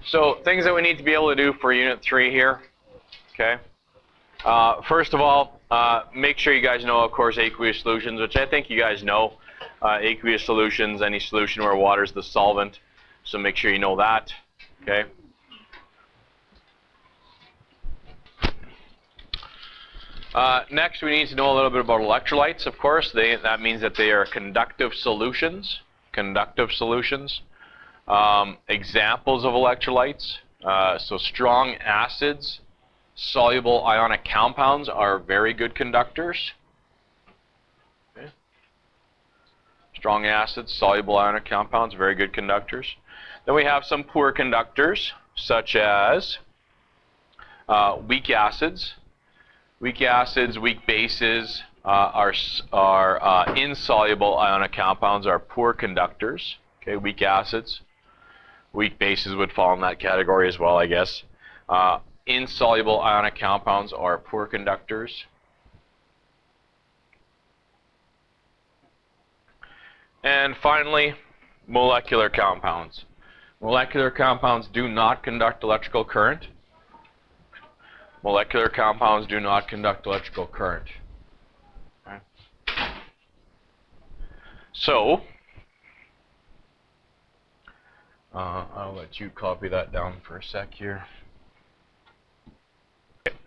So things that we need to be able to do for Unit 3 here, okay? First of all, make sure you guys know, of course, aqueous solutions, which I think you guys know. Aqueous solutions, any solution where water is the solvent, so make sure you know that, okay? Next, we need to know a little bit about electrolytes, of course. That means that they are conductive solutions. Conductive solutions. Examples of electrolytes. So strong acids, soluble ionic compounds are very good conductors. Okay. Strong acids, soluble ionic compounds, very good conductors. Then we have some poor conductors, such as weak acids. Weak acids, weak bases are insoluble ionic compounds are poor conductors. Okay, weak acids. Weak bases would fall in that category as well, I guess. Insoluble ionic compounds are poor conductors. And finally, molecular compounds. Molecular compounds do not conduct electrical current. Molecular compounds do not conduct electrical current. Okay. So, I'll let you copy that down for a sec here. Okay.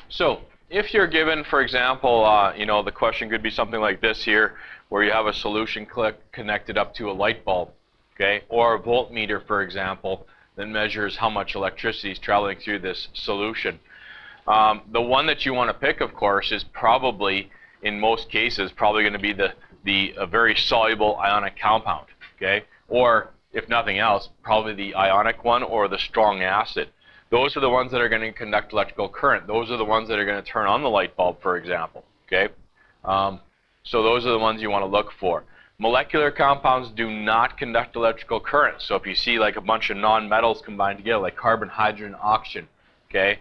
So, if you're given, for example, you know, the question could be something like this here, where you have a solution connected up to a light bulb, okay, or a voltmeter, for example, that measures how much electricity is traveling through this solution. The one that you want to pick, of course, is probably, in most cases, probably going to be the very soluble ionic compound, okay, or if nothing else, probably the ionic one or the strong acid. Those are the ones that are going to conduct electrical current. Those are the ones that are going to turn on the light bulb, for example, okay. So those are the ones you want to look for. Molecular compounds do not conduct electrical current. So if you see like a bunch of non-metals combined together, like carbon, hydrogen, oxygen, okay,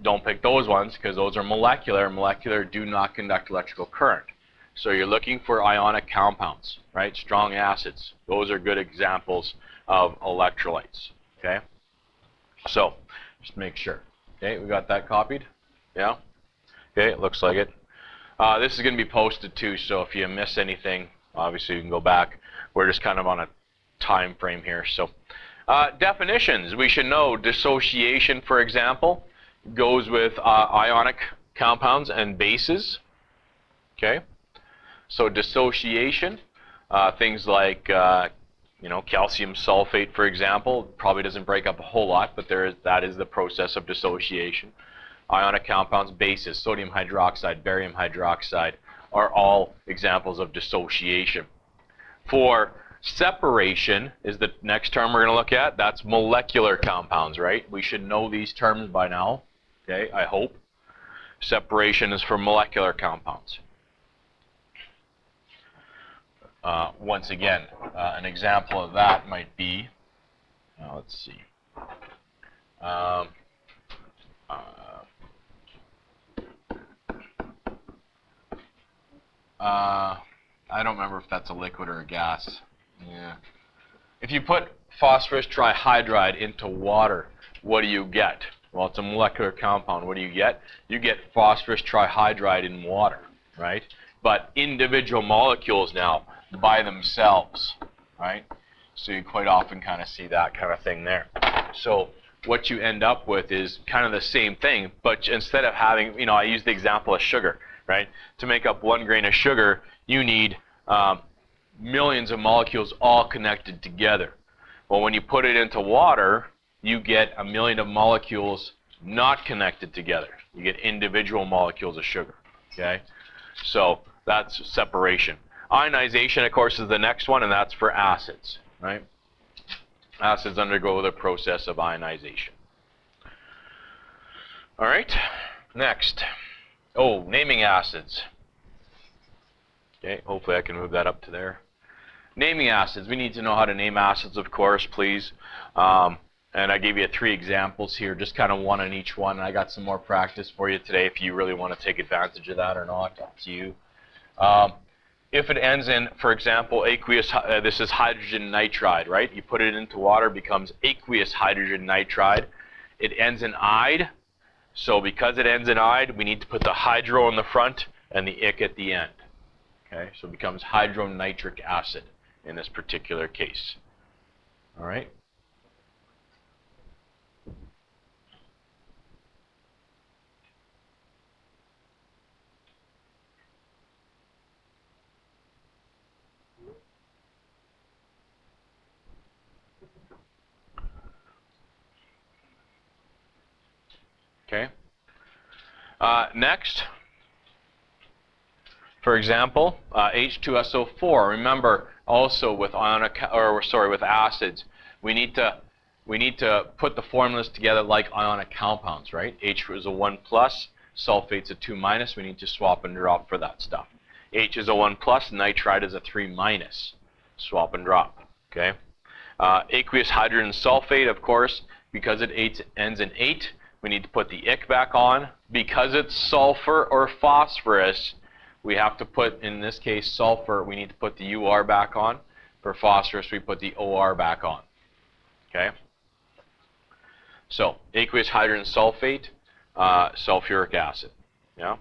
don't pick those ones because those are molecular. Molecular do not conduct electrical current. So you're looking for ionic compounds, right? Strong acids. Those are good examples of electrolytes, okay? So just make sure. Okay, we got that copied? Yeah? Okay, it looks like it. This is going to be posted too, so if you miss anything, obviously you can go back. We're just kind of on a time frame here. So definitions, we should know dissociation, for example, goes with ionic compounds and bases. Okay, so dissociation, things like you know, calcium sulfate, for example, probably doesn't break up a whole lot, but that is the process of dissociation. Ionic compounds, bases, sodium hydroxide, barium hydroxide are all examples of dissociation. For separation is the next term we're going to look at. That's molecular compounds, right? We should know these terms by now, okay, I hope. Separation is for molecular compounds. Once again, an example of that might be, let's see, I don't remember if that's a liquid or a gas. Yeah. If you put phosphorus trihydride into water, what do you get? Well, it's a molecular compound. What do you get? You get phosphorus trihydride in water, right? But individual molecules now by themselves, right? So you quite often kind of see that kind of thing there. So what you end up with is kind of the same thing, but instead of having, you know, I use the example of sugar, right? To make up 1 grain of sugar, you need millions of molecules all connected together. Well, when you put it into water, you get a million of molecules not connected together. You get individual molecules of sugar, okay? So that's separation. Ionization, of course, is the next one, and that's for acids, right? Acids undergo the process of ionization. All right, next. Oh, naming acids. Okay, hopefully I can move that up to there. Naming acids. We need to know how to name acids, of course, please. And I gave you 3 examples here, just kind of one on each one. And I got some more practice for you today if you really want to take advantage of that or not. Up to you. if it ends in, for example, aqueous, this is hydrogen nitride, right? You put it into water, becomes aqueous hydrogen nitride. It ends in "ide," so because it ends in "ide," we need to put the hydro in the front and the "ic" at the end. Okay, so it becomes hydronitric acid in this particular case. All right. Okay. Next, for example, H2SO4. Remember, also with with acids, we need to put the formulas together like ionic compounds, right? H is a 1 plus, sulfate's a 2 minus. We need to swap and drop for that stuff. H is a 1 plus, nitride is a 3 minus. Swap and drop. Okay. Aqueous hydrogen sulfate, of course, because it ends in 8. We need to put the "ic" back on. Because it's sulfur or phosphorus, we have to put, in this case, sulfur, we need to put the "ur" back on. For phosphorus, we put the "or" back on. Okay? So, aqueous hydrogen sulfate, sulfuric acid. Yeah?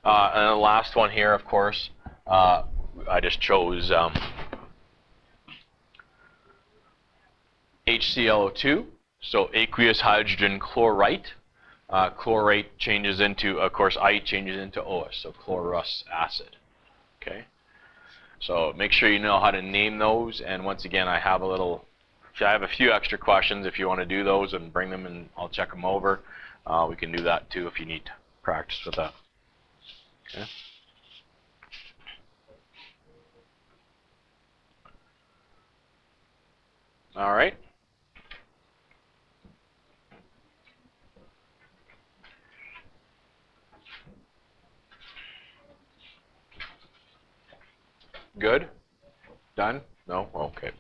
And the last one here, of course, I just chose HClO2. So aqueous hydrogen chlorite. Chlorate changes into, of course, I changes into OS, so chlorous acid. Okay. So make sure you know how to name those. And once again, I have a few extra questions if you want to do those and bring them and I'll check them over. We can do that too if you need practice with that. Okay. All right. Good? Done? No? Okay.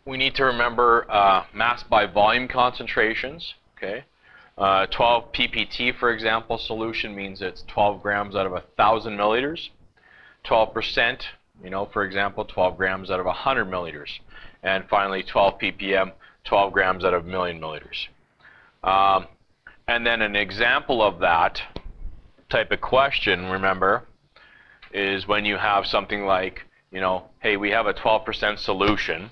We need to remember mass by volume concentrations. Okay. 12 ppt, for example, solution means it's 12 grams out of 1,000 milliliters. 12%, for example, 12 grams out of 100 milliliters. And finally, 12 ppm, 12 grams out of a million milliliters. And then an example of that type of question, remember, is when you have something like, hey, we have a 12% solution.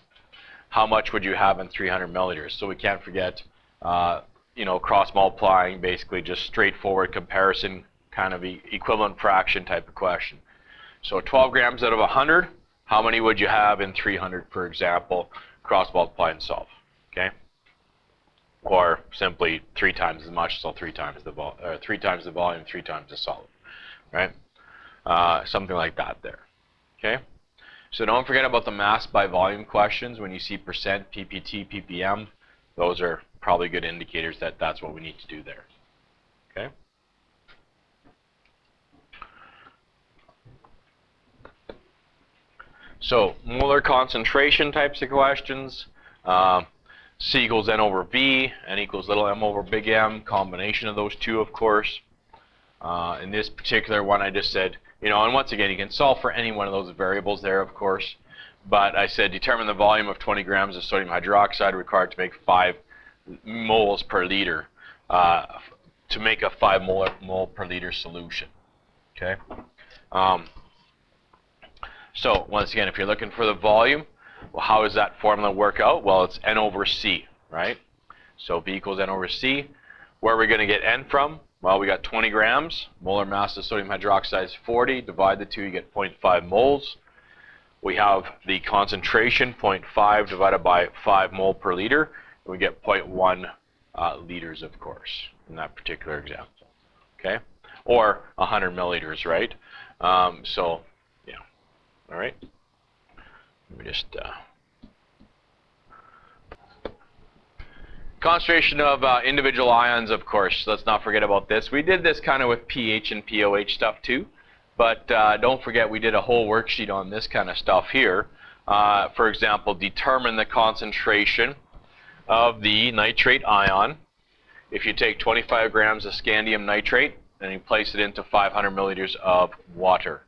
How much would you have in 300 milliliters? So we can't forget, cross-multiplying, basically just straightforward comparison, kind of equivalent fraction type of question. So 12 grams out of 100, how many would you have in 300, for example, cross-multiply and solve, okay? Or simply 3 times as much, so 3 times the volume, 3 times the solid, right? Something like that there, okay? So don't forget about the mass by volume questions. When you see percent, ppt, ppm, those are probably good indicators that that's what we need to do there, okay? So molar concentration types of questions, C equals N over V, N equals little m over big M, combination of those two, of course. In this particular one, I just said, and once again, you can solve for any one of those variables there, of course. But I said determine the volume of 20 grams of sodium hydroxide required to make 5 moles per liter, to make a 5 mole per liter solution. Okay. So once again, if you're looking for the volume, well, how does that formula work out? Well, it's N over C, right? So V equals N over C. Where are we going to get N from? Well, we got 20 grams. Molar mass of sodium hydroxide is 40. Divide the two, you get 0.5 moles. We have the concentration, 0.5 divided by 5 mole per liter. And we get 0.1 liters, of course, in that particular example. Okay? Or 100 milliliters, right? So, yeah. All right. Let me just... Concentration of individual ions, of course. Let's not forget about this. We did this kind of with pH and pOH stuff too, but don't forget we did a whole worksheet on this kind of stuff here. For example, determine the concentration of the nitrate ion. If you take 25 grams of scandium nitrate and you place it into 500 milliliters of water.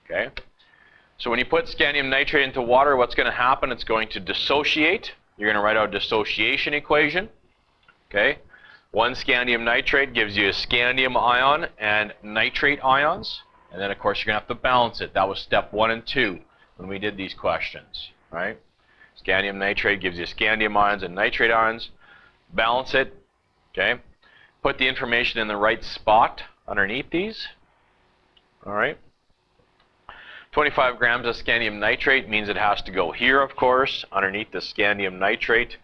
Okay? So when you put scandium nitrate into water, what's going to happen? It's going to dissociate. You're going to write out a dissociation equation. Okay? One scandium nitrate gives you a scandium ion and nitrate ions. And then, of course, you're going to have to balance it. That was step 1 and 2 when we did these questions. Right? Scandium nitrate gives you scandium ions and nitrate ions. Balance it. Okay? Put the information in the right spot underneath these. All right? 25 grams of scandium nitrate means it has to go here, of course, underneath the scandium nitrate.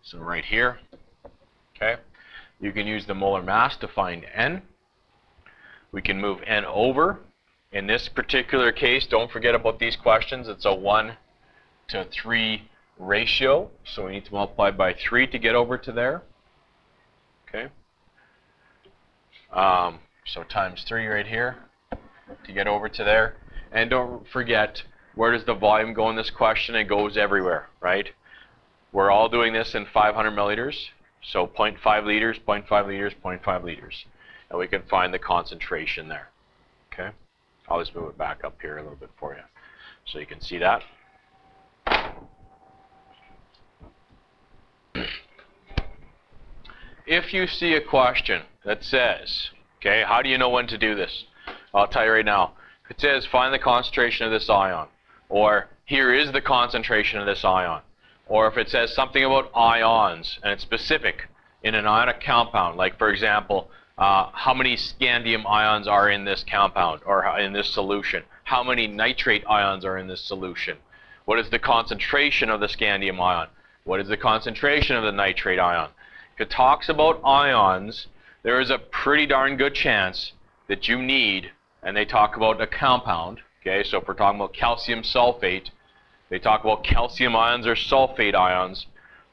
So right here. Okay? You can use the molar mass to find N. We can move N over. In this particular case, don't forget about these questions. It's a 1 to 3 ratio. So we need to multiply by 3 to get over to there. Okay? So times 3 right here to get over to there. And don't forget, where does the volume go in this question? It goes everywhere, right? We're all doing this in 500 milliliters. So 0.5 liters, 0.5 liters, 0.5 liters. And we can find the concentration there. Okay? I'll just move it back up here a little bit for you so you can see that. If you see a question that says, okay, how do you know when to do this? I'll tell you right now. If it says, find the concentration of this ion, or here is the concentration of this ion, or if it says something about ions, and it's specific in an ionic compound, like, for example, how many scandium ions are in this compound, or in this solution? How many nitrate ions are in this solution? What is the concentration of the scandium ion? What is the concentration of the nitrate ion? If it talks about ions, there is a pretty darn good chance that you need, and they talk about a compound, okay, so if we're talking about calcium sulfate, they talk about calcium ions or sulfate ions,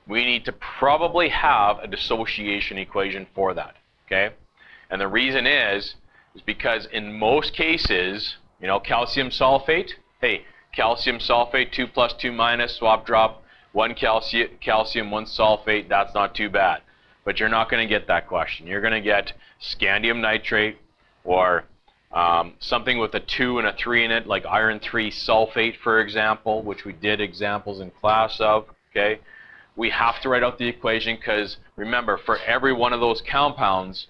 we need to probably have a dissociation equation for that, okay? And the reason is because in most cases, you know, calcium sulfate, hey, calcium sulfate, 2 plus 2 minus, swap drop, 1 calcium, 1 sulfate, that's not too bad. But you're not going to get that question. You're going to get scandium nitrate or something with a 2 and a 3 in it, like iron 3 sulfate, for example, which we did examples in class of, okay? We have to write out the equation because, remember, for every one of those compounds,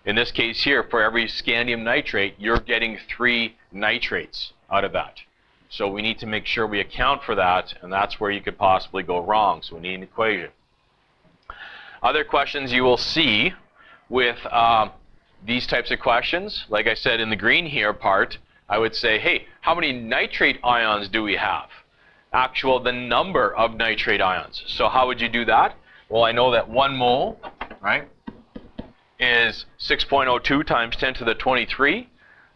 in this case here, for every scandium nitrate, you're getting 3 nitrates out of that. So we need to make sure we account for that, and that's where you could possibly go wrong. So we need an equation. Other questions you will see with these types of questions, like I said in the green here part, I would say, hey, how many nitrate ions do we have? The number of nitrate ions. So how would you do that? Well, I know that 1 mole, right, is 6.02 times 10 to the 23.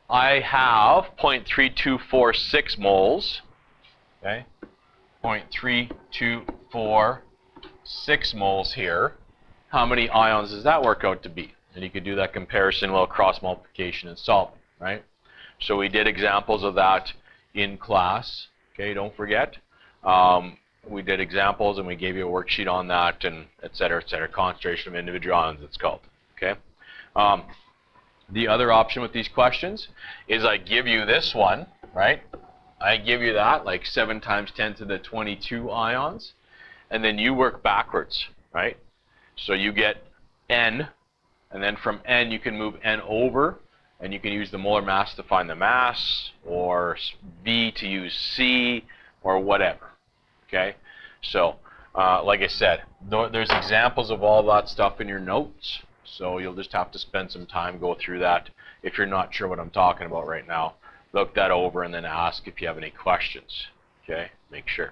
I have 0.3246 moles, okay, 0.3246 moles here. How many ions does that work out to be? And you could do that comparison, well, cross multiplication and solve, right? So we did examples of that in class, okay, don't forget. We did examples and we gave you a worksheet on that, and et cetera, concentration of individual ions, it's called, okay? The other option with these questions is I give you this one, right? I give you that, like 7 times 10 to the 22 ions, and then you work backwards, right? So you get N, and then from N you can move N over, and you can use the molar mass to find the mass, or V to use C, or whatever, okay? So, like I said, there's examples of all that stuff in your notes, so you'll just have to spend some time, go through that. If you're not sure what I'm talking about right now, look that over and then ask if you have any questions, okay? Make sure.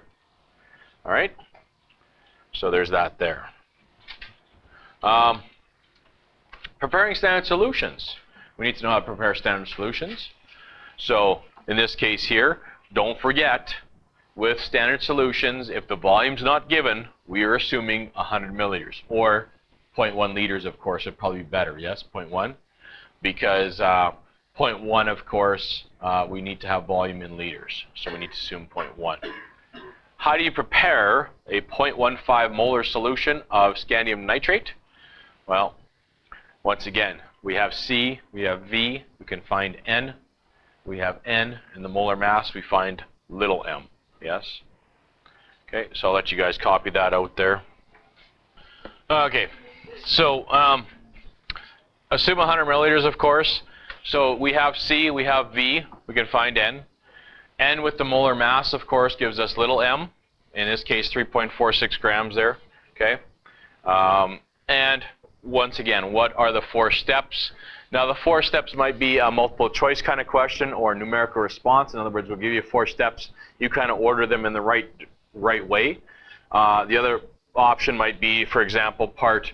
All right? So there's that there. Preparing standard solutions. We need to know how to prepare standard solutions. So in this case here, don't forget, with standard solutions, if the volume's not given, we are assuming 100 milliliters, or 0.1 liters, of course, would probably be better, yes, 0.1, because 0.1, of course, we need to have volume in liters, so we need to assume 0.1. how do you prepare a 0.15 molar solution of scandium nitrate? Well, once again, we have C, we have V, we can find N, we have N, and the molar mass we find little m, yes? Okay, so I'll let you guys copy that out there. Okay, so assume 100 milliliters, of course. So we have C, we have V, we can find N. N with the molar mass, of course, gives us little m. In this case, 3.46 grams there. Okay, and once again, what are the 4 steps? Now, the 4 steps might be a multiple choice kind of question or numerical response. In other words, we'll give you 4 steps. You kind of order them in the right way. The other option might be, for example, part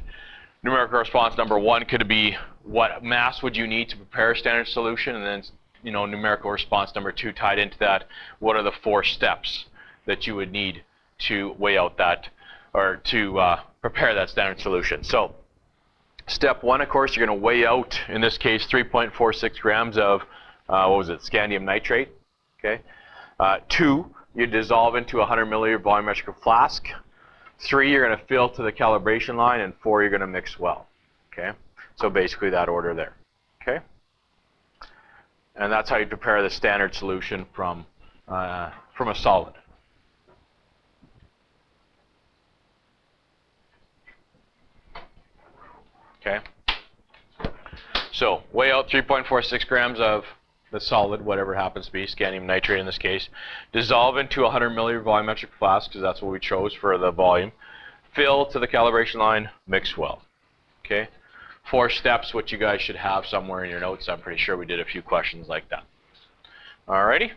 numerical response number 1 could be what mass would you need to prepare a standard solution, and then numerical response number 2 tied into that, what are the 4 steps that you would need to weigh out that, or to prepare that standard solution. So step 1, of course, you're going to weigh out, in this case, 3.46 grams of, scandium nitrate. Okay. 2, you dissolve into a 100 milliliter volumetric flask. 3, you're going to fill to the calibration line, and 4, you're going to mix well. Okay. So basically that order there. Okay. And that's how you prepare the standard solution from a solid. Okay. So weigh out 3.46 grams of the solid, whatever it happens to be, scandium nitrate in this case. Dissolve into a 100 milliliter volumetric flask, because that's what we chose for the volume. Fill to the calibration line, mix well. Okay. 4 steps, which you guys should have somewhere in your notes. I'm pretty sure we did a few questions like that. Alrighty.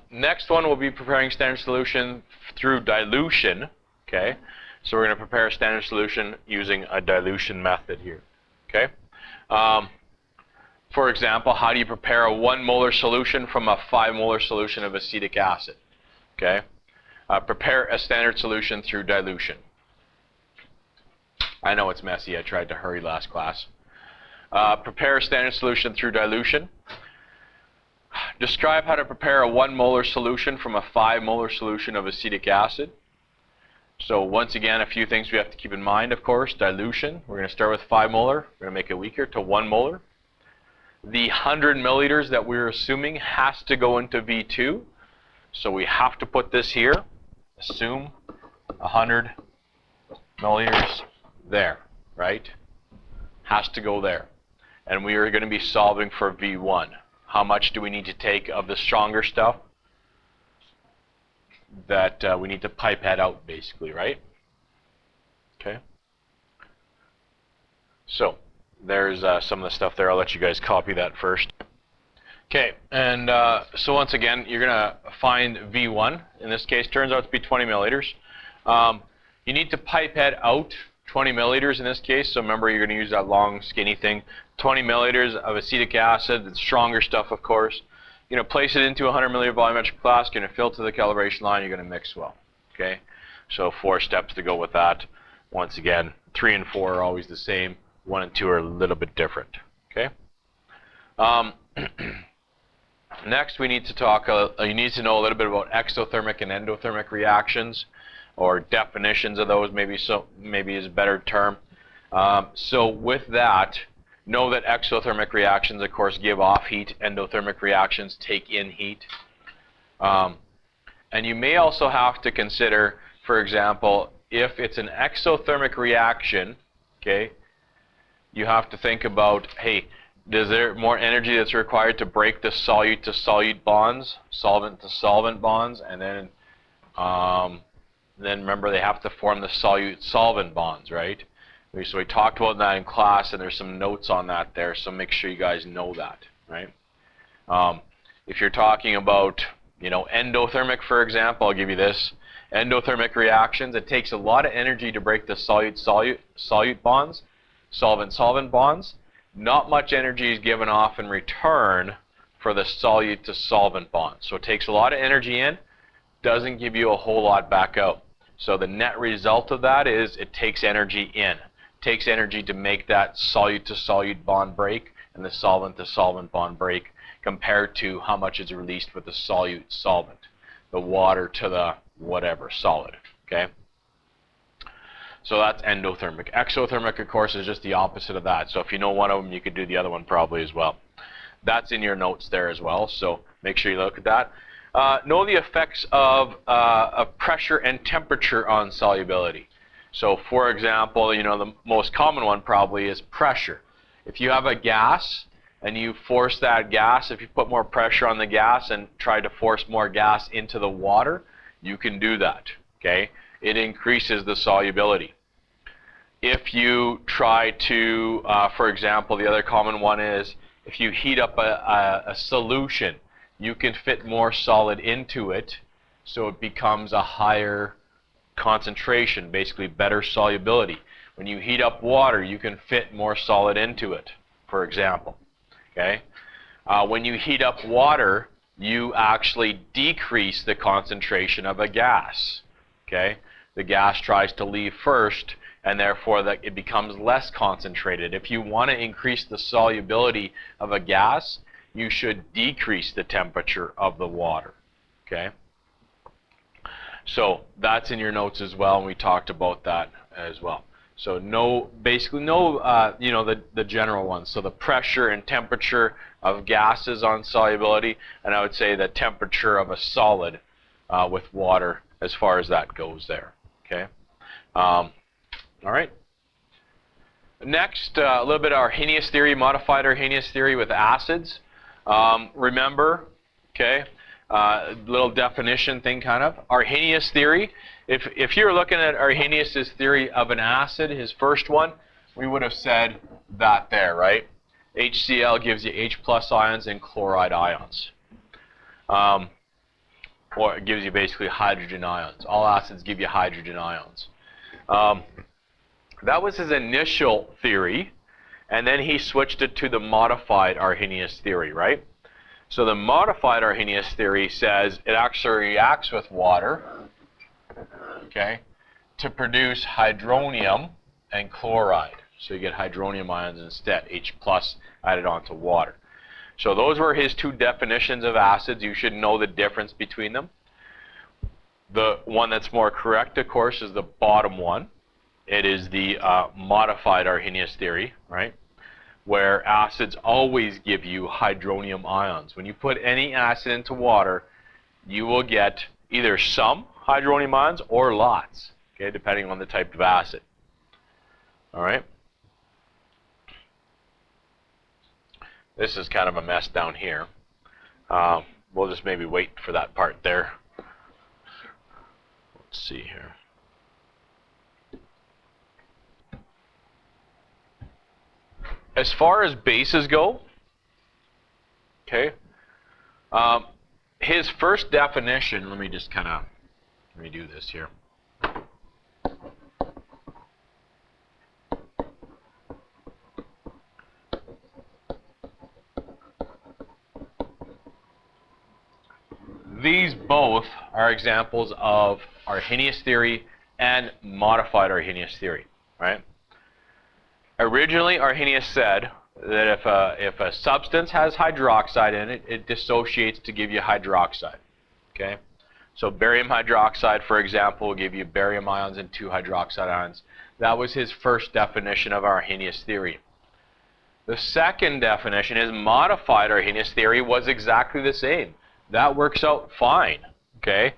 Next one, we'll be preparing standard solution through dilution. Okay, so we're going to prepare a standard solution using a dilution method here. Okay. For example, how do you prepare a 1 molar solution from a 5 molar solution of acetic acid? Okay. Prepare a standard solution through dilution. I know it's messy. I tried to hurry last class. Prepare a standard solution through dilution. Describe how to prepare a 1 molar solution from a 5 molar solution of acetic acid. So once again, a few things we have to keep in mind, of course. Dilution, we're going to start with 5 molar. We're going to make it weaker to 1 molar. The 100 milliliters that we're assuming has to go into V2. So we have to put this here. Assume 100 milliliters there, right? Has to go there. And we are going to be solving for V1. How much do we need to take of the stronger stuff that we need to pipette out, basically, right? Okay. So there's some of the stuff there. I'll let you guys copy that first. Okay, and so once again, you're going to find V1. In this case, turns out to be 20 milliliters. You need to pipette out 20 milliliters in this case. So remember, you're going to use that long, skinny thing. 20 milliliters of acetic acid, the stronger stuff, of course. You're going to place it into a 100 milliliter volumetric flask. You're going to fill to the calibration line. You're going to mix well. Okay, so 4 steps to go with that. Once again, 3 and 4 are always the same. 1 and 2 are a little bit different. Okay. Next, we need to talk. You need to know a little bit about exothermic and endothermic reactions, or definitions of those. Maybe is a better term. So with that, know that exothermic reactions, of course, give off heat. Endothermic reactions take in heat. And you may also have to consider, for example, if it's an exothermic reaction, okay, you have to think about, hey, is there more energy that's required to break the solute to solute bonds, solvent to solvent bonds, and then remember they have to form the solute solvent bonds, right? So we talked about that in class, and there's some notes on that there, so make sure you guys know that, right? If you're talking about, endothermic, for example, I'll give you this. Endothermic reactions, it takes a lot of energy to break the solute bonds, solvent-solvent bonds. Not much energy is given off in return for the solute to solvent bond. So it takes a lot of energy in, doesn't give you a whole lot back out. So the net result of that is it takes energy in. It takes energy to make that solute to solute bond break and the solvent to solvent bond break. compared to how much is released with the solute solvent, the water to the whatever solid. Okay, so that's endothermic. Exothermic, of course, is just the opposite of that. So if you know one of them, you could do the other one probably as well. That's in your notes there as well, so make sure you look at that. Know the effects of pressure and temperature on solubility. So for example, you know, the most common one probably is pressure. If you have a gas and you force that gas, if you put more pressure on the gas and try to force more gas into the water, you can do that, okay? It increases the solubility. If you try to, for example, the other common one is if you heat up a solution, you can fit more solid into it, so it becomes a higher concentration, basically better solubility. When you heat up water, you can fit more solid into it, for example. Okay? When you heat up water, you actually decrease the concentration of a gas. Okay? The gas tries to leave first, and therefore it becomes less concentrated. If you want to increase the solubility of a gas, you should decrease the temperature of the water. Okay? So that's in your notes as well, and we talked about that as well. So basically know you know, the general ones. So the pressure and temperature of gases on solubility, and I would say the temperature of a solid with water as far as that goes there. Okay. All right. Next, a little bit of Arrhenius theory, modified Arrhenius theory with acids. Remember, okay, little definition thing kind of. Arrhenius theory, if you're looking at Arrhenius' theory of an acid, his first one, we would have said that there, right? HCl gives you H plus ions and chloride ions. Or it gives you basically hydrogen ions. All acids give you hydrogen ions. That was his initial theory, and then he switched it to the modified Arrhenius theory, right? So the modified Arrhenius theory says it actually reacts with water, okay, to produce hydronium and chloride. So you get hydronium ions instead, H plus added onto water. So those were his two definitions of acids. You should know the difference between them. The one that's more correct, of course, is the bottom one. It is the modified Arrhenius theory, right? Where acids always give you hydronium ions. When you put any acid into water, you will get either some hydronium ions or lots, okay, depending on the type of acid. All right? This is kind of a mess down here. We'll just maybe wait for that part there. Let's see here. As far as bases go, okay, his first definition, let me do this here. These both are examples of Arrhenius theory and modified Arrhenius theory, right? Originally, Arrhenius said that if a substance has hydroxide in it, it dissociates to give you hydroxide. Okay? So barium hydroxide, for example, will give you barium ions and 2 hydroxide ions. That was his first definition of Arrhenius theory. The second definition, his modified Arrhenius theory, was exactly the same. That works out fine. Okay?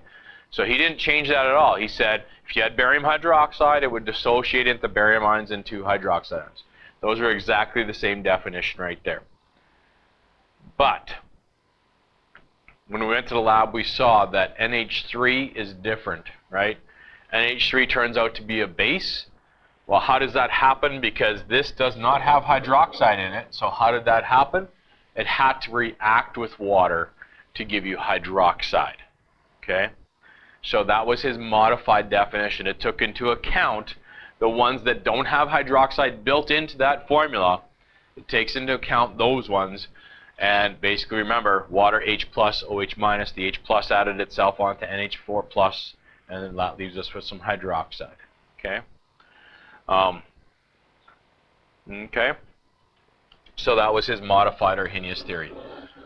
So he didn't change that at all. He said if you had barium hydroxide, it would dissociate into barium ions and 2 hydroxide ions. Those are exactly the same definition right there. But when we went to the lab, we saw that NH3 is different, right? NH3 turns out to be a base. Well, how does that happen? Because this does not have hydroxide in it. So how did that happen? It had to react with water to give you hydroxide. Okay? So that was his modified definition. It took into account the ones that don't have hydroxide built into that formula. It takes into account those ones. And basically remember, water H plus, OH minus, the H plus added itself onto NH4 plus, and then that leaves us with some hydroxide. Okay? Okay? So that was his modified Arrhenius theory.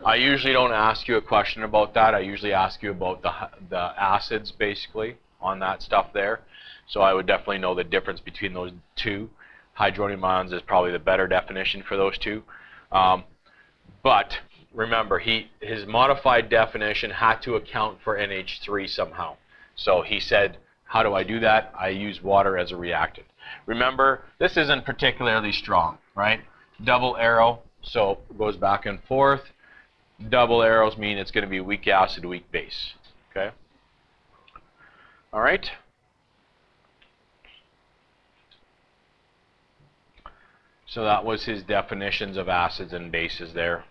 I usually don't ask you a question about that. I usually ask you about the acids, basically, on that stuff there. So I would definitely know the difference between those two. Hydronium ions is probably the better definition for those two. But remember, his modified definition had to account for NH3 somehow. So he said, how do I do that? I use water as a reactant. Remember, this isn't particularly strong, right? Double arrow, so it goes back and forth. Double arrows mean it's going to be weak acid, weak base. Okay? All right? So that was his definitions of acids and bases there.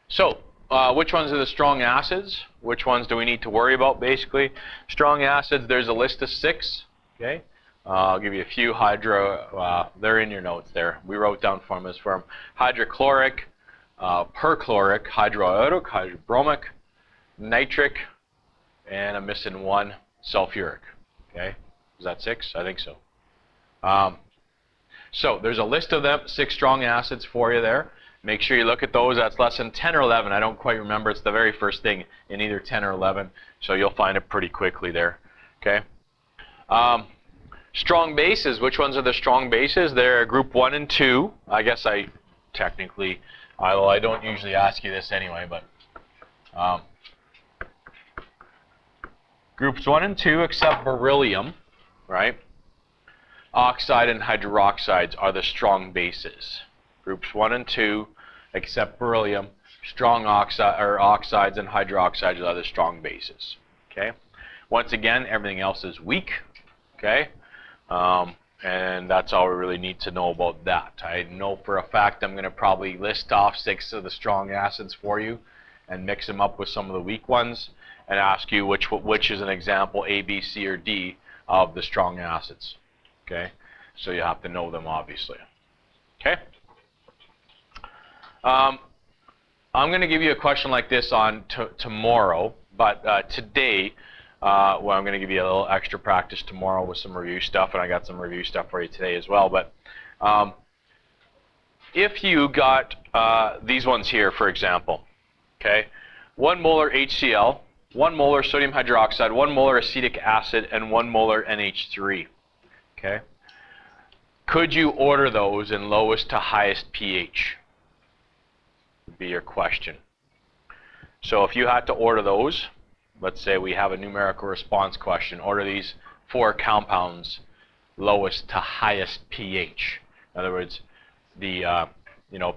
So, which ones are the strong acids? Which ones do we need to worry about, basically? Strong acids, there's a list of 6. Okay? I'll give you a few. They're in your notes there. We wrote down formulas for them. Hydrochloric, perchloric, hydroiodic, hydrobromic, nitric, and I'm missing one, sulfuric. Okay? Is that 6? I think so. So there's a list of them, 6 strong acids for you there. Make sure you look at those. That's lesson 10 or 11. I don't quite remember. It's the very first thing in either 10 or 11. So you'll find it pretty quickly there. Okay. Strong bases. Which ones are the strong bases? They're group 1 and 2. I guess I technically, although I don't usually ask you this anyway, but groups 1 and 2, except beryllium, right? Oxide and hydroxides are the strong bases. Groups 1 and 2, except beryllium, strong oxides and hydroxides are the strong bases. Okay. Once again, everything else is weak. Okay. And that's all we really need to know about that. I know for a fact I'm going to probably list off 6 of the strong acids for you and mix them up with some of the weak ones and ask you which is an example A, B, C, or D of the strong acids. Okay. So you have to know them, obviously. Okay. I'm going to give you a question like this on tomorrow, but today, well, I'm going to give you a little extra practice tomorrow with some review stuff, and I got some review stuff for you today as well. But if you got these ones here, for example, okay, 1 molar HCl, 1 molar sodium hydroxide, 1 molar acetic acid, and 1 molar NH3, okay, could you order those in lowest to highest pH? Would be your question. So if you had to order those, let's say we have a numerical response question, order these 4 compounds lowest to highest pH. In other words, the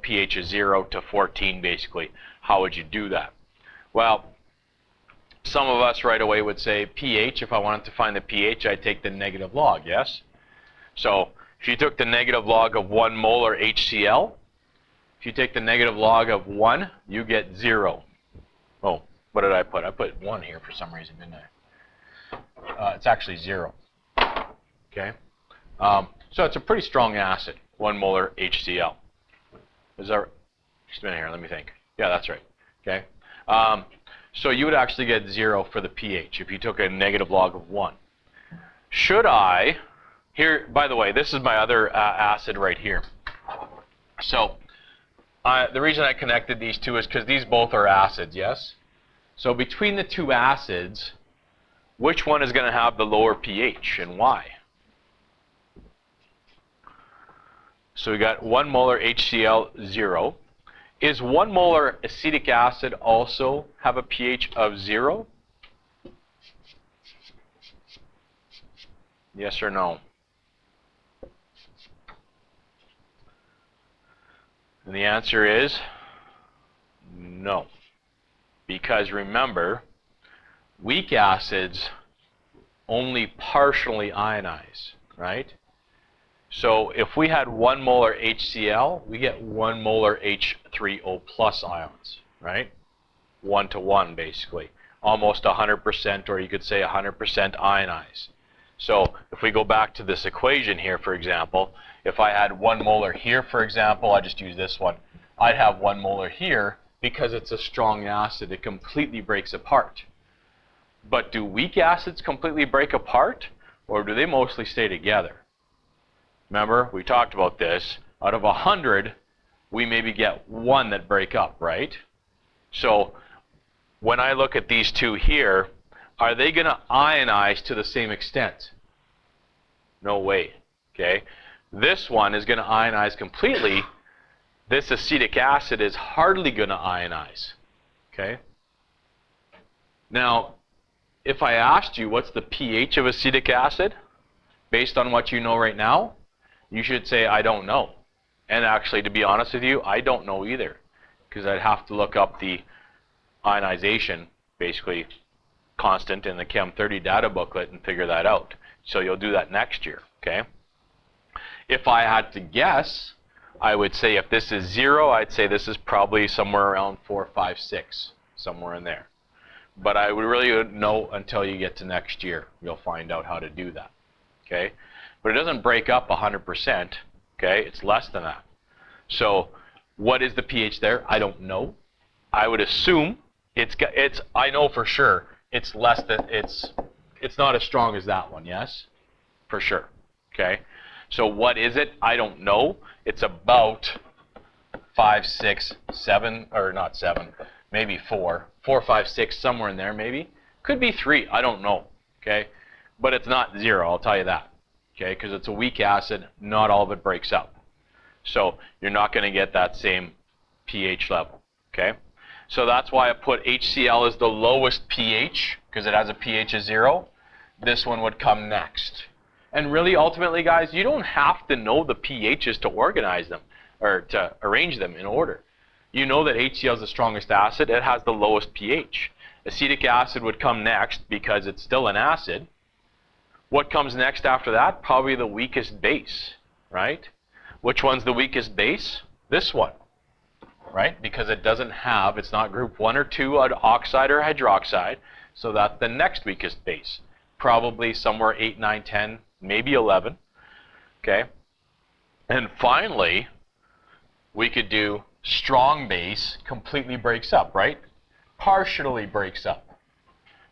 pH is 0 to 14 basically. How would you do that? Well, some of us right away would say pH. If I wanted to find the pH, I'd take the negative log, yes? So if you took the negative log of 1 molar HCl, if you take the negative log of 1, you get 0. Oh, what did I put? I put 1 here for some reason, didn't I? It's actually 0. Okay? So it's a pretty strong acid, 1 molar HCl. Is that right? Just a minute here, let me think. Yeah, that's right. Okay? So you would actually get 0 for the pH if you took a negative log of 1. Should I, here, by the way, this is my other acid right here. So the reason I connected these two is because these both are acids, yes? So between the 2 acids, which one is going to have the lower pH and why? So we got 1 molar HCl, 0. Is 1 molar acetic acid also have a pH of 0? Yes or no? And the answer is no. Because remember, weak acids only partially ionize, right? So if we had 1 molar HCl, we get 1 molar H3O plus ions, right? 1 to 1 basically. Almost 100%, or you could say 100% ionize. So if we go back to this equation here, for example, if I had 1 molar here, for example, I just use this one, I'd have 1 molar here because it's a strong acid. It completely breaks apart. But do weak acids completely break apart, or do they mostly stay together? Remember, we talked about this. Out of 100, we maybe get 1 that break up, right? So when I look at these two here, are they going to ionize to the same extent? No way. Okay? This one is going to ionize completely. This acetic acid is hardly going to ionize. Okay? Now, if I asked you what's the pH of acetic acid, based on what you know right now, you should say, I don't know. And actually, to be honest with you, I don't know either, because I'd have to look up the ionization, basically constant in the Chem 30 data booklet and figure that out. So you'll do that next year, okay? If I had to guess, I would say if this is 0, I'd say this is probably somewhere around 4, 5, 6, somewhere in there. But I would really know until you get to next year. You'll find out how to do that, okay? But it doesn't break up 100%, okay? It's less than that. So what is the pH there? I don't know. I would assume I know for sure it's less than, it's not as strong as that one, yes? For sure, okay? So what is it? I don't know. It's about 5, 6, 7, or not 7, maybe 4, 5, 6, somewhere in there maybe. Could be 3, I don't know, okay? But it's not 0, I'll tell you that, okay? Because it's a weak acid, not all of it breaks up. So you're not going to get that same pH level, okay? So that's why I put HCl as the lowest pH, because it has a pH of 0. This one would come next. And really, ultimately, guys, you don't have to know the pHs to organize them, or to arrange them in order. You know that HCl is the strongest acid. It has the lowest pH. Acetic acid would come next because it's still an acid. What comes next after that? Probably the weakest base, right? Which one's the weakest base? This one, right? Because it doesn't have, it's not group 1 or 2 oxide or hydroxide, so that's the next weakest base. Probably somewhere 8, 9, 10, maybe 11, okay? And finally, we could do strong base completely breaks up, right? Partially breaks up.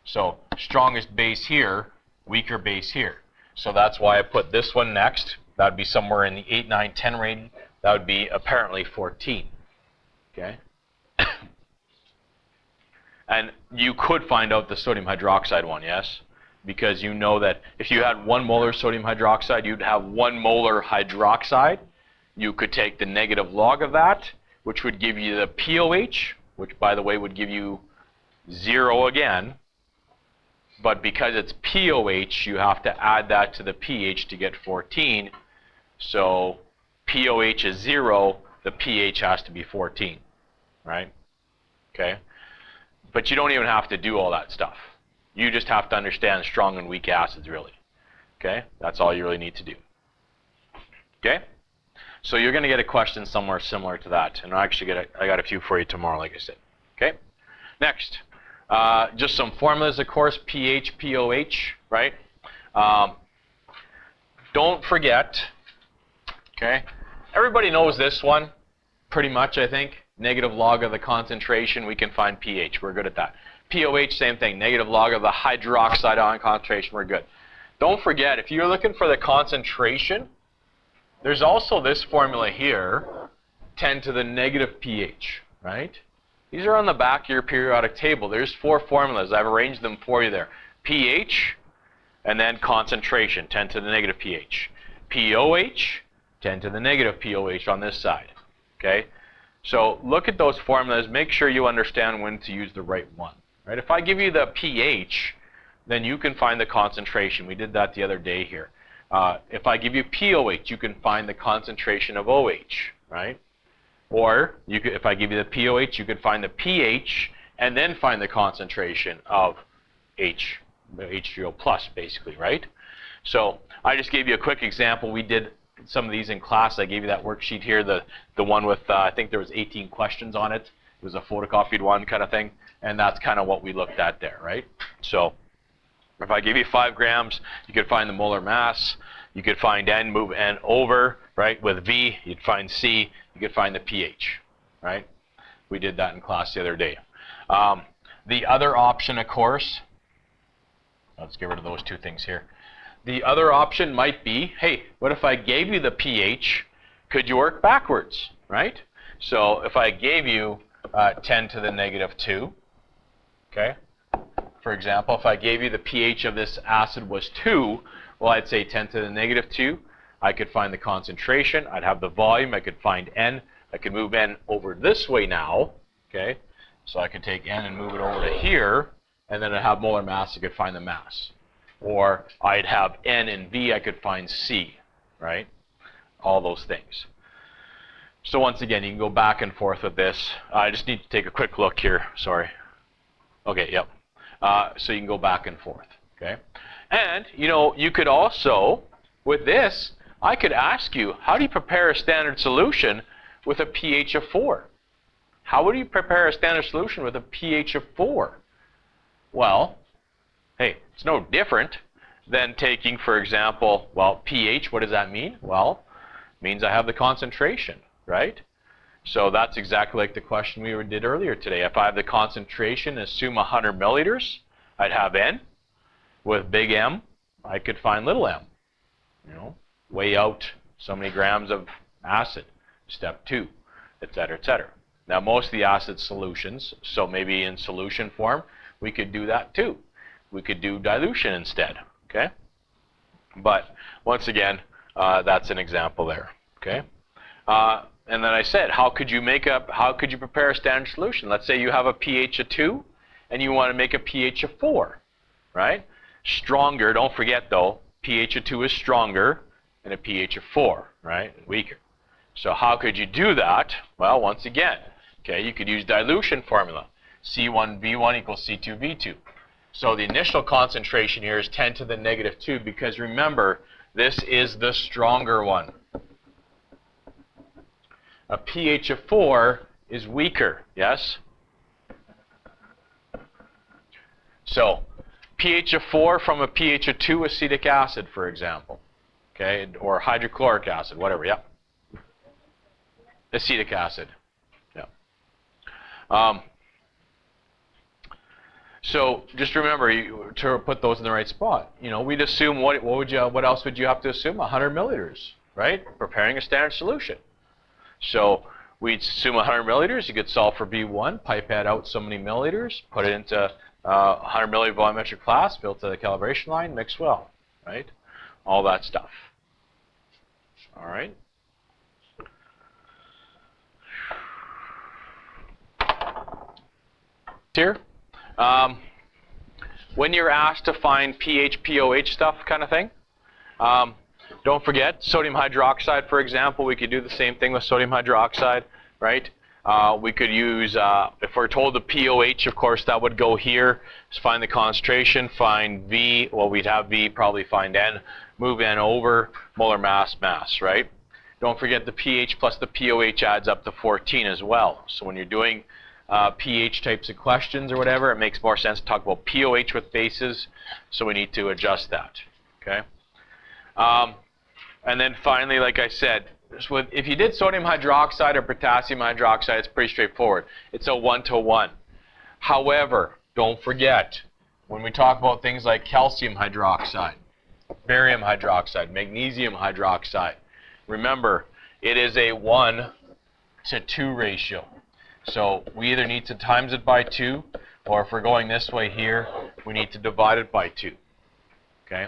So strongest base here, weaker base here. So that's why I put this one next. That would be somewhere in the 8, 9, 10 range. That would be apparently 14. Okay? And you could find out the sodium hydroxide one, yes? Because you know that if you had 1 molar sodium hydroxide, you'd have 1 molar hydroxide. You could take the negative log of that, which would give you the POH, which, by the way, would give you 0 again. But because it's POH, you have to add that to the pH to get 14. So POH is 0, the pH has to be 14, right? Okay? But you don't even have to do all that stuff. You just have to understand strong and weak acids, really. Okay? That's all you really need to do. Okay? So you're going to get a question somewhere similar to that. And I got a few for you tomorrow, like I said. Okay? Next. Just some formulas, of course. pH, POH, right? Don't forget, okay? Everybody knows this one, pretty much, I think. Negative log of the concentration, we can find pH. We're good at that. POH, same thing. Negative log of the hydroxide ion concentration, we're good. Don't forget, if you're looking for the concentration, there's also this formula here, 10 to the negative pH, right? These are on the back of your periodic table. There's 4 formulas. I've arranged them for you there. pH, and then concentration, 10 to the negative pH. POH, 10 to the negative POH on this side. Okay? So look at those formulas. Make sure you understand when to use the right one. Right? If I give you the pH, then you can find the concentration. We did that the other day here. If I give you POH, you can find the concentration of OH. Right? Or you could, if I give you the POH, you could find the pH and then find the concentration of H3O plus, basically, right? So I just gave you a quick example. We did some of these in class. I gave you that worksheet here, the one with, I think there was 18 questions on it. It was a photocopied one kind of thing, and that's kind of what we looked at there, right? So if I give you 5 grams, you could find the molar mass. You could find N, move N over, right? With V, you'd find C. You could find the pH, right? We did that in class the other day. The other option, of course, Let's get rid of those two things here. The other option might be, hey, what if I gave you the pH? Could you work backwards, right? So if I gave you 10 to the negative 2, okay? For example, if I gave you the pH of this acid was 2, well, I'd say 10 to the negative 2. I could find the concentration. I'd have the volume. I could find N. I could move N over this way now, okay? So I could take N and move it over to here, and then I'd have molar mass. I could find the mass. Or I'd have N and V. I could find C, right? All those things. So once again, you can go back and forth with this. I just need to take a quick look here. Sorry. Okay, yep. So you can go back and forth, okay? And, you know, you could also, with this, I could ask you, how do you prepare a standard solution with a pH of 4? How would you prepare a standard solution with a pH of 4? Well, hey, it's no different than taking, for example, well, pH, what does that mean? Well, it means I have the concentration, right? So that's exactly like the question we did earlier today. If I have the concentration, assume 100 milliliters, I'd have N. With big M, I could find little m. You know, weigh out so many grams of acid, step 2, etc., etc. Now, most of the acid solutions, so maybe in solution form, we could do that too. We could do dilution instead, okay? But once again, that's an example there, okay? And then I said, how could you prepare a standard solution? Let's say you have a pH of 2 and you want to make a pH of 4, right? Stronger, don't forget though, pH of 2 is stronger than a pH of 4, right? Weaker. So how could you do that? Well, once again, okay, you could use dilution formula. C1V1 equals C2V2. So the initial concentration here is 10 to the negative 2 because remember, this is the stronger one. A pH of 4 is weaker, yes? So pH of 4 from a pH of 2 acetic acid, for example, okay, or hydrochloric acid, whatever, yeah. Acetic acid, yeah. So just remember to put those in the right spot. You know, we'd assume what else would you have to assume? 100 milliliters, right? Preparing a standard solution. So we'd assume 100 milliliters. You could solve for B1, pipette out so many milliliters, put it into 100 milliliter volumetric flask, fill to the calibration line, mix well, right? All that stuff. All right. Here, when you're asked to find pH, pOH stuff kind of thing, don't forget sodium hydroxide, for example. We could do the same thing with sodium hydroxide, right? We could use, if we're told the pOH, of course, that would go here. Just find the concentration, find V. Well, we'd have V, probably find N. Move N over, molar mass, right? Don't forget the pH plus the pOH adds up to 14 as well. So when you're doing pH types of questions or whatever, it makes more sense to talk about pOH with bases. So we need to adjust that, okay? And then finally, like I said, if you did sodium hydroxide or potassium hydroxide, it's pretty straightforward. It's a 1-to-1. However, don't forget, when we talk about things like calcium hydroxide, barium hydroxide, magnesium hydroxide, remember, it is a 1-to-2 ratio. So we either need to times it by 2, or if we're going this way here, we need to divide it by 2. Okay?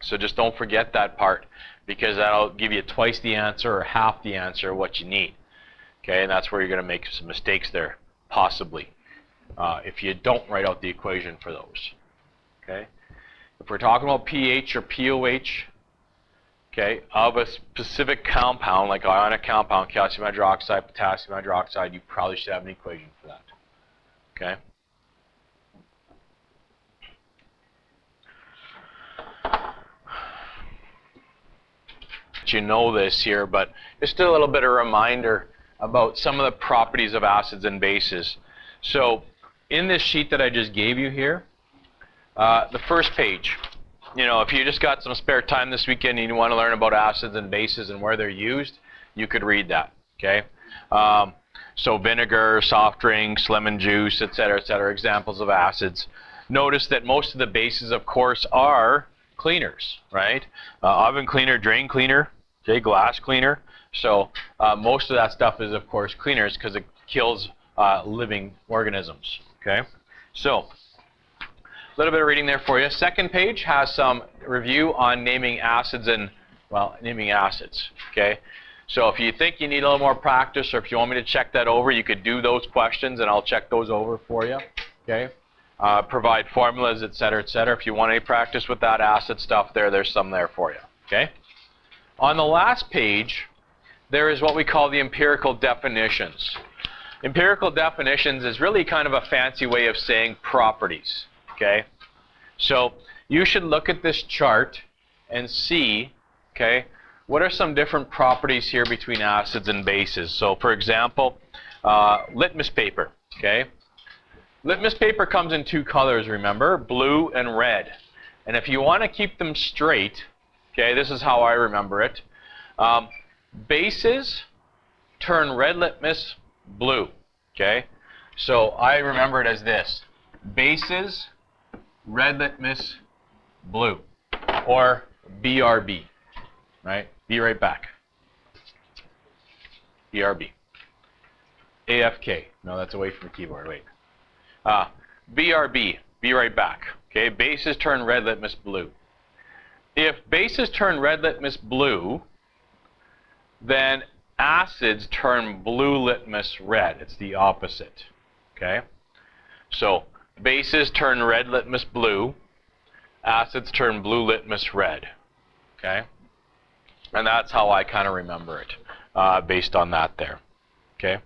So just don't forget that part, because that'll give you twice the answer or half the answer of what you need. Okay, and that's where you're going to make some mistakes there, possibly, if you don't write out the equation for those. Okay, if we're talking about pH or pOH, okay, of a specific compound, like ionic compound, calcium hydroxide, potassium hydroxide, you probably should have an equation for that. Okay. You know this here, but just a little bit of reminder about some of the properties of acids and bases. So in this sheet that I just gave you here, the first page, you know, if you just got some spare time this weekend and you want to learn about acids and bases and where they're used, you could read that, okay? So vinegar, soft drinks, lemon juice, etc., examples of acids. Notice that most of the bases, of course, are cleaners, right? Oven cleaner, drain cleaner, okay, glass cleaner. So most of that stuff is, of course, cleaners because it kills living organisms, okay? So a little bit of reading there for you. Second page has some review on naming acids and, well, naming acids, okay? So if you think you need a little more practice, or if you want me to check that over, you could do those questions and I'll check those over for you, okay? Provide formulas, etc., etc. If you want any practice with that acid stuff there's some there for you, okay? On the last page, there is what we call the empirical definitions. Empirical definitions is really kind of a fancy way of saying properties, okay? So you should look at this chart and see, okay, what are some different properties here between acids and bases. So for example, litmus paper, okay? Litmus paper comes in two colors, remember, blue and red. And if you want to keep them straight, okay, this is how I remember it. Bases turn red litmus blue, okay? So I remember it as this: bases, red litmus, blue, or BRB, right? Be right back. BRB. AFK. No, that's away from the keyboard. Wait. BRB. Be right back. Okay. Bases turn red litmus blue. If bases turn red litmus blue, then acids turn blue litmus red. It's the opposite. Okay. So bases turn red litmus blue. Acids turn blue litmus red. Okay. And that's how I kind of remember it, based on that there. Okay.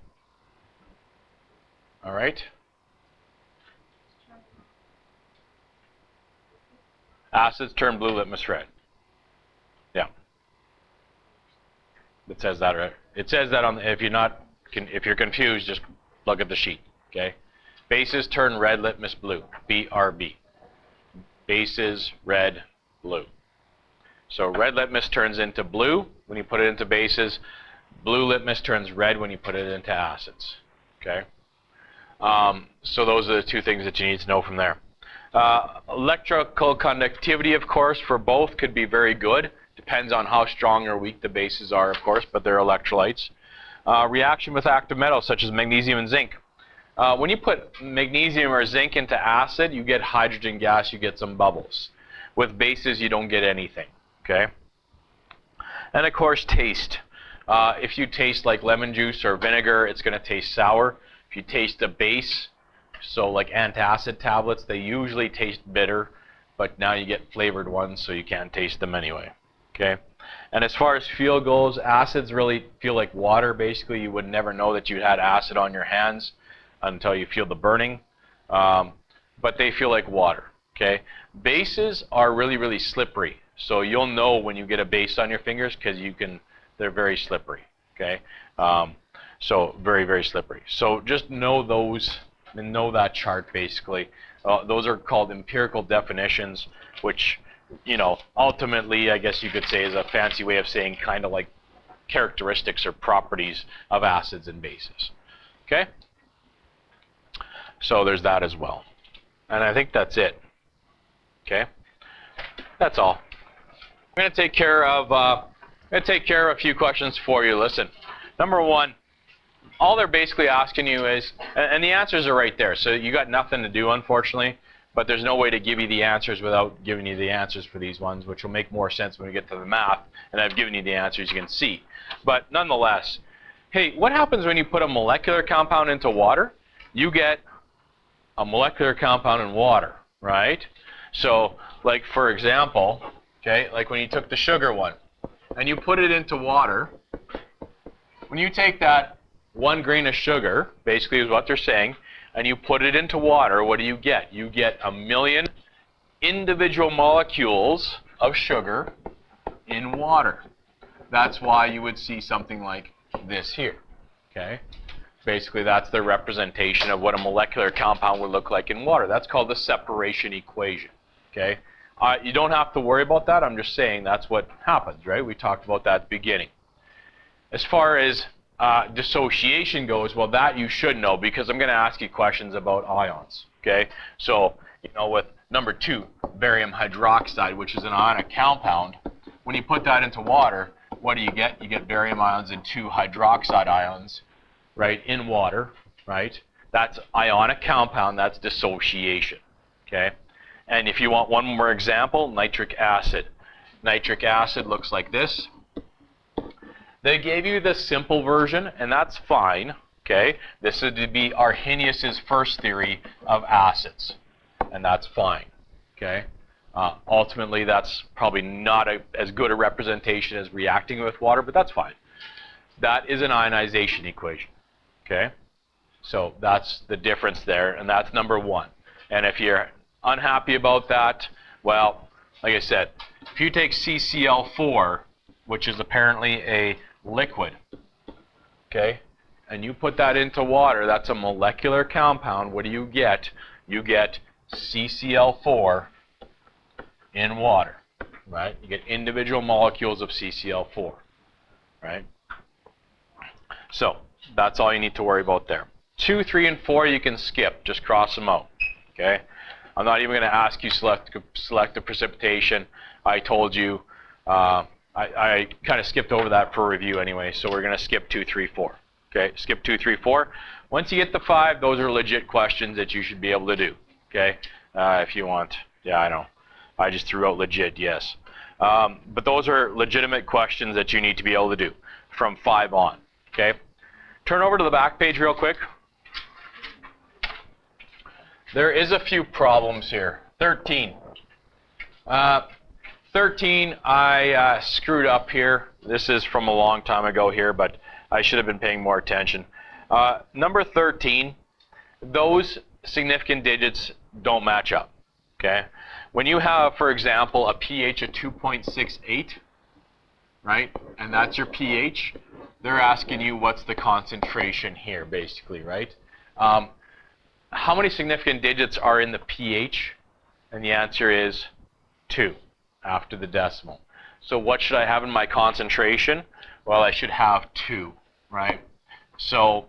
All right. Acids turn blue litmus red. Yeah. It says that, right? It says that on. If you're confused, just look at the sheet. Okay. Bases turn red litmus blue. BRB. Bases red blue. So red litmus turns into blue when you put it into bases. Blue litmus turns red when you put it into acids. Okay. So those are the two things that you need to know from there. Electrical conductivity, of course, for both could be very good. Depends on how strong or weak the bases are, of course, but they're electrolytes. Reaction with active metals such as magnesium and zinc. When you put magnesium or zinc into acid, you get hydrogen gas, you get some bubbles. With bases, you don't get anything. Okay. And of course, taste. If you taste like lemon juice or vinegar, it's going to taste sour. If you taste a base, so like antacid tablets, they usually taste bitter, but now you get flavored ones, so you can't taste them anyway. Okay. And as far as feel goes, acids really feel like water. Basically, you would never know that you had acid on your hands until you feel the burning, but they feel like water. Okay. Bases are really, really slippery. So you'll know when you get a base on your fingers because they're very slippery, okay? So very, very slippery. So just know those and know that chart basically. Those are called empirical definitions, which, you know, ultimately I guess you could say is a fancy way of saying kind of like characteristics or properties of acids and bases, okay? So there's that as well. And I think that's it, okay? That's all. I'm going to take care of a few questions for you. Listen, number one, all they're basically asking you is, and the answers are right there. So you got nothing to do, unfortunately, but there's no way to give you the answers without giving you the answers for these ones, which will make more sense when we get to the math. And I've given you the answers you can see. But nonetheless, hey, what happens when you put a molecular compound into water? You get a molecular compound in water, right? So, like for example, okay, like when you took the sugar one and you put it into water, when you take that 1 grain of sugar, basically is what they're saying, and you put it into water, what do you get? You get 1,000,000 individual molecules of sugar in water. That's why you would see something like this here, okay? Basically, that's the representation of what a molecular compound would look like in water. That's called the separation equation, okay? You don't have to worry about that. I'm just saying that's what happens, right? We talked about that at the beginning. As far as dissociation goes, well, that you should know because I'm going to ask you questions about ions, okay? So you know, with number 2, barium hydroxide, which is an ionic compound. When you put that into water, what do you get? You get barium ions and 2 hydroxide ions, right, in water, right? That's ionic compound, that's dissociation, okay? And if you want one more example, nitric acid. Nitric acid looks like this. They gave you the simple version, and that's fine, okay? This would be Arrhenius's first theory of acids, and that's fine, okay? Ultimately, that's probably not as good a representation as reacting with water, but that's fine. That is an ionization equation, okay? So that's the difference there, and that's number 1. And if you're unhappy about that, well, like I said, if you take CCl4, which is apparently a liquid, okay, and you put that into water, that's a molecular compound. What do you get? You get CCl4 in water, right? You get individual molecules of CCl4, right? So that's all you need to worry about there. 2, 3, and 4 you can skip. Just cross them out, okay? I'm not even going to ask you select a precipitation. I told you, I kind of skipped over that for review anyway, so we're going to skip 2, 3, 4. Okay, skip 2, 3, 4. Once you get to 5, those are legit questions that you should be able to do. Okay, if you want. Yeah, I know. I just threw out legit, yes. But those are legitimate questions that you need to be able to do from 5 on. Okay, turn over to the back page real quick. There is a few problems here. 13. 13, I screwed up here. This is from a long time ago here, but I should have been paying more attention. Number 13, those significant digits don't match up, okay? When you have, for example, a pH of 2.68, right, and that's your pH, they're asking you what's the concentration here, basically, right? How many significant digits are in the pH? And the answer is 2 after the decimal. So what should I have in my concentration? Well, I should have 2, right? So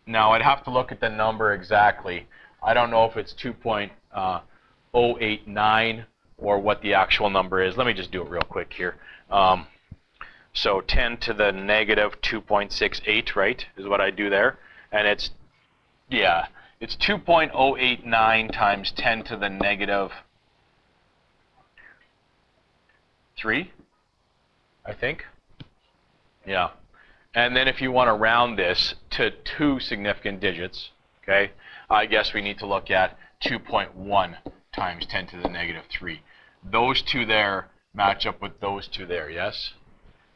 now I'd have to look at the number exactly. I don't know if it's 2.089 or what the actual number is. Let me just do it real quick here. So 10 to the negative 2.68, right, is what I do there. And it's, yeah, it's 2.089 times 10 to the negative 3, I think. Yeah. And then if you want to round this to 2 significant digits, okay, I guess we need to look at 2.1 times 10 to the negative 3. Those 2 there match up with those 2 there, yes?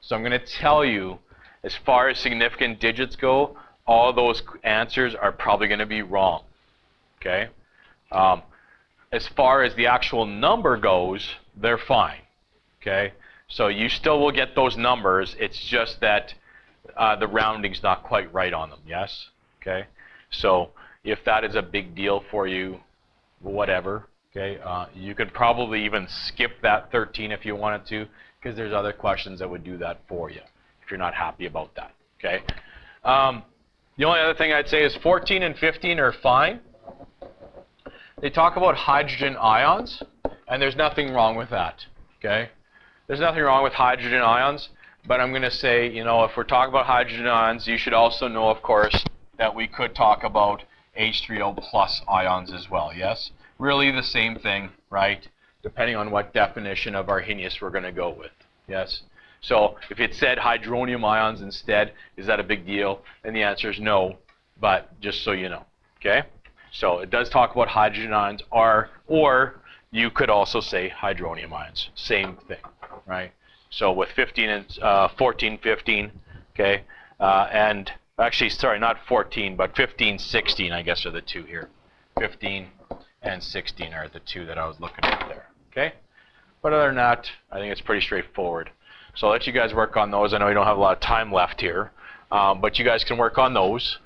So I'm going to tell you, as far as significant digits go, all those answers are probably going to be wrong, okay? As far as the actual number goes, they're fine, okay? So you still will get those numbers, it's just that the rounding's not quite right on them, yes? Okay? So if that is a big deal for you, whatever, okay? You could probably even skip that 13 if you wanted to, because there's other questions that would do that for you, if you're not happy about that, okay? The only other thing I'd say is 14 and 15 are fine. They talk about hydrogen ions, and there's nothing wrong with that, okay? There's nothing wrong with hydrogen ions, but I'm going to say, you know, if we're talking about hydrogen ions, you should also know, of course, that we could talk about H3O plus ions as well, yes? Really the same thing, right? Depending on what definition of Arrhenius we're going to go with, yes? So if it said hydronium ions instead, is that a big deal? And the answer is no, but just so you know, okay? So it does talk about hydrogen ions, or you could also say hydronium ions, same thing, right? So with 15 and 14, 15, okay, and actually, sorry, not 14, but 15, 16, I guess, are the 2 here. 15 and 16 are the 2 that I was looking at there, okay? But other than that, I think it's pretty straightforward. So I'll let you guys work on those. I know you don't have a lot of time left here, but you guys can work on those.